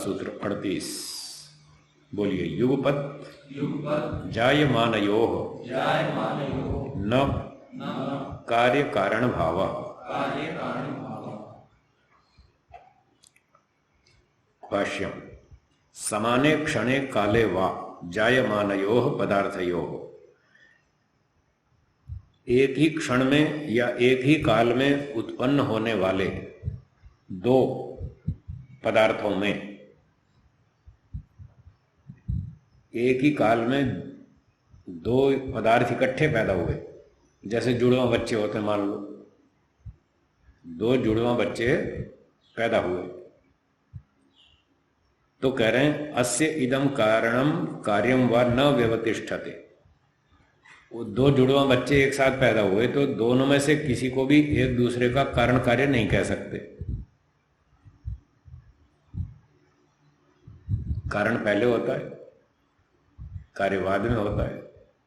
सूत्र 38। बोलिए। युगपत जायमानयोः न कार्य कारण भाव। भाष्यम। समाने क्षणे काले वा जायमानयोः पदार्थयोः, एक ही क्षण में या एक ही काल में उत्पन्न होने वाले दो पदार्थों में, एक ही काल में दो पदार्थ इकट्ठे पैदा हुए, जैसे जुड़वा बच्चे होते हैं, मान लो दो जुड़वा बच्चे पैदा हुए, तो कह रहे हैं अस्य इदम कारणम कार्यम व न व्यवतिष्ठते। वो दो जुड़वा बच्चे एक साथ पैदा हुए तो दोनों में से किसी को भी एक दूसरे का कारण कार्य नहीं कह सकते। कारण पहले होता है, कार्य बाद में होता है।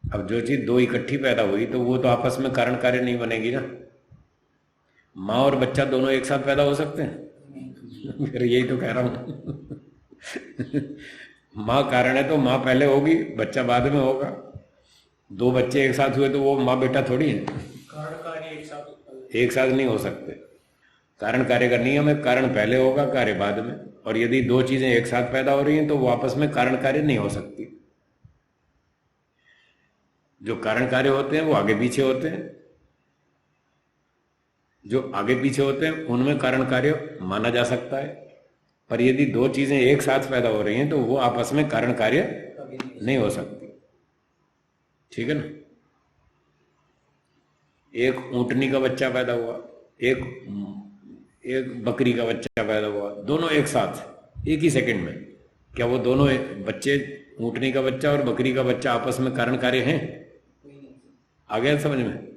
अब जो चीज दो इकट्ठी पैदा हुई तो वो तो आपस में कारण कार्य नहीं बनेगी ना। माँ और बच्चा दोनों एक साथ पैदा हो सकते हैं? फिर यही तो कह रहा हूं। माँ कारण है तो माँ पहले होगी, बच्चा बाद में होगा। दो बच्चे एक साथ हुए तो वो माँ बेटा थोड़ी है। कारण कार्य एक साथ नहीं हो सकते। कारण कार्य का नियम है, कारण पहले होगा, कार्य बाद में। और यदि दो चीजें एक साथ पैदा हो रही हैं तो वो आपस में कारण कार्य नहीं हो सकती। जो कारण कार्य होते हैं वो आगे पीछे होते हैं, जो आगे पीछे होते हैं उनमें कारण कार्य माना जा सकता है। पर यदि दो चीजें एक साथ पैदा हो रही हैं तो वो आपस में कारण कार्य नहीं हो सकती। ठीक है ना। एक ऊंटनी का बच्चा पैदा हुआ, एक बकरी का बच्चा पैदा हुआ, दोनों एक साथ एक ही सेकंड में, क्या वो दोनों बच्चे, ऊंटनी का बच्चा और बकरी का बच्चा, आपस में कारण कार्य हैं? आ गया समझ में?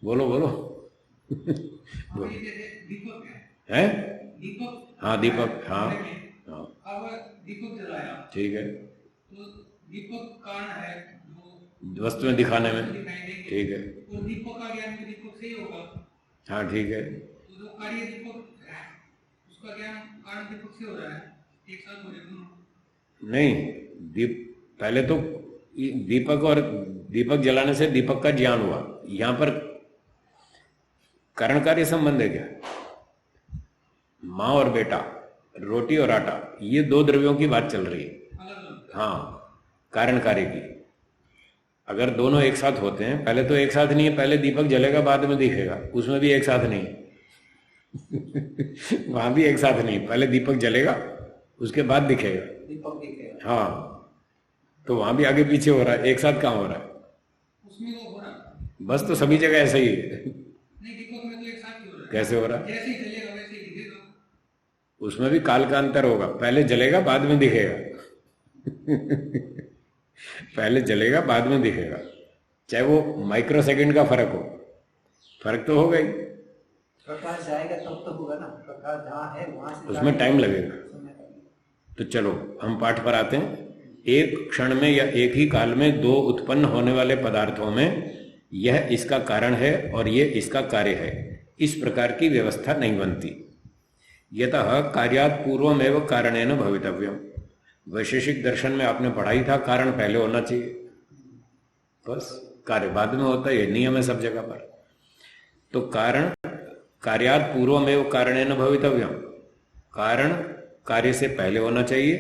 बोलो बोलो। है हाँ दीपक, हाँ हाँ। अब दीपक जलाया, ठीक है, तो दीपक कारण है वस्तु में दिखाने में। ठीक है, तो दीपक का ज्ञान दीपक से ही होगा। हाँ ठीक है। तो जो कार्य दीपक है उसका ज्ञान कारण दीपक से हो रहा है, एक साथ हो रहे दोनों। नहीं, पहले तो दीपक और दीपक जलाने से दीपक का ज्ञान हुआ। यहां पर कारण कार्य संबंध है क्या? माँ और बेटा, रोटी और आटा, ये दो द्रव्यों की बात चल रही है। हाँ, कारण कार्य की। अगर दोनों एक साथ होते हैं, पहले तो एक साथ नहीं है, पहले दीपक जलेगा बाद में दिखेगा, उसमें भी एक साथ नहीं है। वहां भी एक साथ नहीं, पहले दीपक जलेगा उसके बाद दिखेगा दीपक दिखेगा। हाँ, तो वहां भी आगे पीछे हो रहा है, एक साथ कहाँ हो रहा है? उसमें तो हो रहा है। बस तो सभी जगह ऐसा ही है। नहीं, दीपक में तो एक साथ ही हो रहा है। कैसे हो रहा है? जैसे ही जलेगा वैसे ही दिखेगा। उसमें भी काल का अंतर होगा, पहले जलेगा बाद में दिखेगा। पहले जलेगा बाद में दिखेगा, चाहे वो माइक्रो सेकंड का फर्क हो, फर्क तो होगा ही। प्रकाश जाएगा तब तो होगा ना, प्रकाश जहाँ है वहां से उसमें टाइम लगेगा। तो चलो हम पाठ पर आते हैं। एक क्षण में या एक ही काल में दो उत्पन्न होने वाले पदार्थों में यह इसका कारण है और यह इसका कार्य है, इस प्रकार की व्यवस्था नहीं बनती। यतः कार्यात् पूर्वमेव कारणेन भवितव्यम। वैशेषिक दर्शन में आपने पढ़ाई था, कारण पहले होना चाहिए, बस कार्य बाद में होता है, ये नियम है सब जगह पर। तो कारण कार्यात् पूर्वमेव कारणेन भवितव्यम, कारण कार्य से पहले होना चाहिए।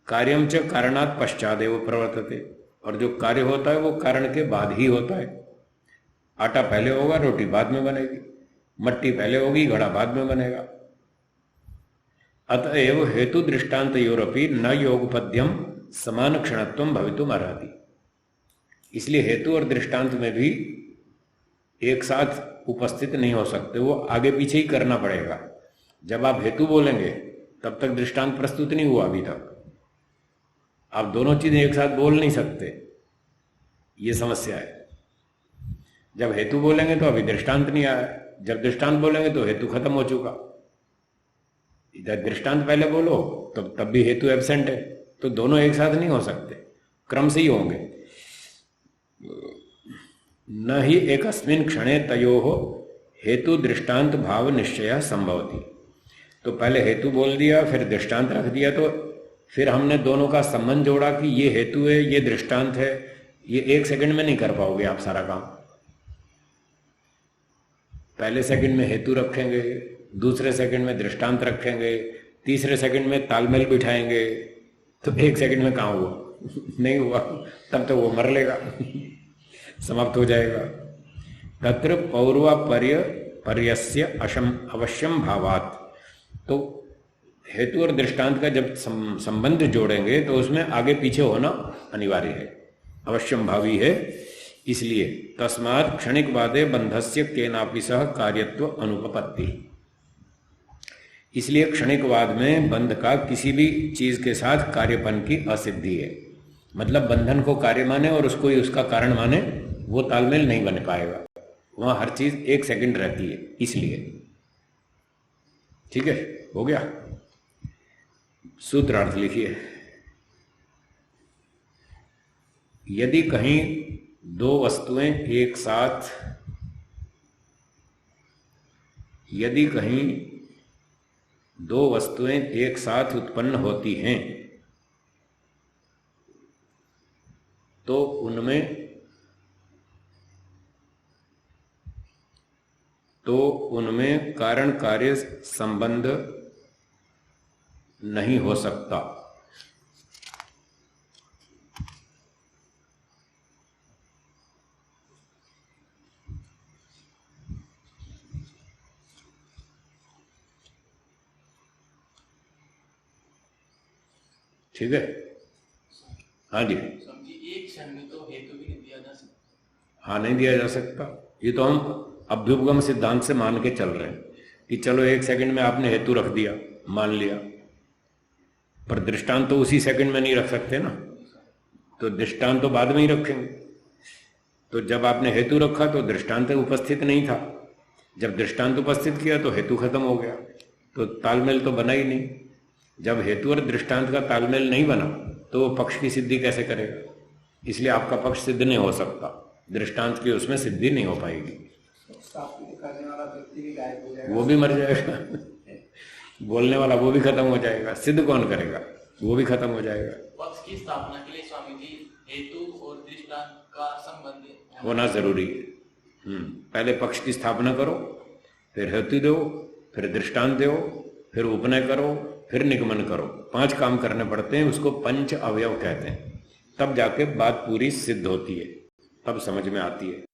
कार्यम च कारणात् पश्चादेव प्रवर्तते, और जो कार्य होता है वो कारण के बाद ही होता है। आटा पहले होगा, रोटी बाद में बनेगी, मट्टी पहले होगी, घड़ा बाद में बनेगा। अतएव हेतु दृष्टांत योरपि न योगपद्यम समान क्षणत्व भवितुम अर्हति। इसलिए हेतु और दृष्टांत में भी एक साथ उपस्थित नहीं हो सकते, वो आगे पीछे ही करना पड़ेगा। जब आप हेतु बोलेंगे तब तक दृष्टांत प्रस्तुत नहीं हुआ अभी तक। आप दोनों चीजें एक साथ बोल नहीं सकते, ये समस्या है। जब हेतु बोलेंगे तो अभी दृष्टांत नहीं आया, जब दृष्टांत बोलेंगे तो हेतु खत्म हो चुका। इधर दृष्टांत पहले बोलो तब भी हेतु एब्सेंट है, तो दोनों एक साथ नहीं हो सकते, क्रम से ही होंगे। न ही एकस्मिन् क्षणे तयोः हेतु दृष्टांत भाव निश्चय संभवति। तो पहले हेतु बोल दिया, फिर दृष्टांत रख दिया, तो फिर हमने दोनों का संबंध जोड़ा कि ये हेतु है, ये दृष्टांत है। ये 1 सेकंड में नहीं कर पाओगे आप सारा काम। पहले सेकंड में हेतु रखेंगे, दूसरे सेकंड में दृष्टांत रखेंगे, तीसरे सेकंड में तालमेल बिठाएंगे, तो 1 सेकंड में कहाँ हुआ? नहीं हुआ। तब तो वो मर लेगा, समाप्त हो जाएगा। तत्र पौर्वापर्य पर्यस्य अवश्यम भावात्। तो हेतु और दृष्टांत का जब संबंध जोड़ेंगे तो उसमें आगे पीछे होना अनिवार्य है, अवश्यम भावी है। इसलिए तस्मात् क्षणिकवादे बंधस्य केनापि सह कार्यत्व अनुपपत्ति। इसलिए क्षणिकवाद में बंध का किसी भी चीज के साथ कार्यपन की असिद्धि है। मतलब बंधन को कार्य माने और उसको ही उसका कारण माने, वो तालमेल नहीं बन पाएगा। वहां हर चीज 1 सेकंड रहती है, इसलिए। ठीक है, हो गया। सूत्रार्थ लिखिए। यदि कहीं दो वस्तुएं एक साथ, यदि कहीं दो वस्तुएं एक साथ उत्पन्न होती हैं तो उनमें कारण कार्य संबंध नहीं हो सकता। ठीक है, हाँ जी। एक क्षण में तो हेतु भी नहीं दिया जा सकता। हाँ, नहीं दिया जा सकता। ये तो हम अभ्युपगम सिद्धांत से मान के चल रहे हैं कि चलो 1 सेकंड में आपने हेतु रख दिया, मान लिया, पर दृष्टांत तो उसी सेकंड में नहीं रख सकते ना, तो दृष्टांत तो बाद में ही रखेंगे। तो जब आपने हेतु रखा तो दृष्टांत उपस्थित नहीं था, जब दृष्टांत उपस्थित किया तो हेतु खत्म हो गया, तो तालमेल तो बना ही नहीं। जब हेतु और दृष्टांत का तालमेल नहीं बना तो वो पक्ष की सिद्धि कैसे करेगा? इसलिए आपका पक्ष सिद्ध नहीं हो सकता, दृष्टांत की उसमें सिद्धि नहीं हो पाएगी, करने वाला व्यक्ति भी गायब हो जाएगा, वो भी मर जाएगा, बोलने वाला वो भी खत्म हो जाएगा, सिद्ध कौन करेगा? वो भी खत्म हो जाएगा। पक्ष की स्थापना के लिए स्वामी जी हेतु और दृष्टांत का संबंध होना जरूरी है। पहले पक्ष की स्थापना करो, फिर हेतु दो, फिर दृष्टांत दो, फिर उपनय करो, फिर निगमन करो। 5 काम करने पड़ते हैं, उसको पंच अवयव कहते हैं। तब जाके बात पूरी सिद्ध होती है, तब समझ में आती है।